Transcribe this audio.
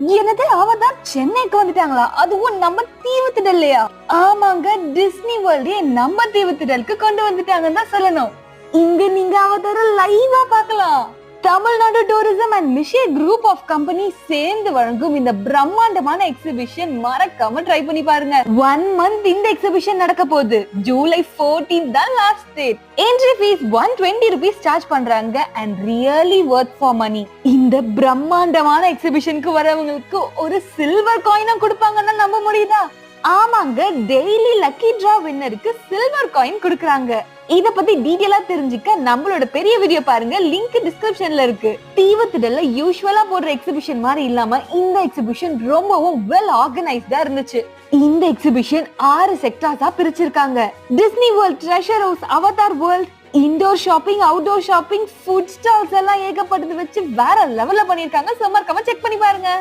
என்னது அவதான் சென்னைக்கு வந்துட்டாங்களா? அதுவும் நம்ம தீவுத்திடல்லையா? ஆமாங்க, டிஸ்னி வேர்ல்டே நம்ம தீவுத்திடலுக்கு கொண்டு வந்துட்டாங்கன்னு தான் சொல்லணும். இங்க நீங்க அவதார லைவா பார்க்கலாம். தமிழ்நாடு டூரிசம் அண்ட் மிஷே குரூப் ஆஃப் கம்பெனி சேர்ந்து வழங்கும் இந்த பிரம்மாண்டமான எக்ஸிபிஷன் மறக்காம ட்ரை பண்ணி பாருங்க. 1 month இந்த எக்ஸிபிஷன் நடக்க போகுது. ஜூலை 14 தான் last date. Entry fee 120 rupees charge பண்றாங்க and really worth for money. இந்த பிரம்மாண்டமான எக்ஸிபிஷனுக்கு வரவங்களுக்கு ஒரு சில்வர் காயினும் கொடுப்பாங்கன்னா நம்ப முடியுதா? ஆமாங்க, டெய்லி லக்கி டிரா வின்னருக்கு சில்வர் காயின் கொடுக்கறாங்க. இத பத்தி டீடைலா தெரிஞ்சுக்க நம்மளோட பெரிய வீடியோ பாருங்க, லிங்க் டிஸ்கிரிப்ஷன்ல இருக்கு. தீவுத்திடல்ல யூசுவலா போடுற எக்ஸிபிஷன் மாதிரி இல்லாம இந்த எக்ஸிபிஷன் ரொம்பவும் வெல் ஆர்கனைஸ்டா இருந்துச்சு. இந்த எக்ஸிபிஷன் 6 செக்டார்ஸா பிரிச்சிருக்காங்க. Disney world, treasure house, Avatar world, indoor shopping, outdoor shopping, food stalls எல்லாம் ஏகப்பட்டது வச்சு வேற லெவல்ல பண்ணிருக்காங்க. மறக்காம செக் பண்ணி பாருங்க.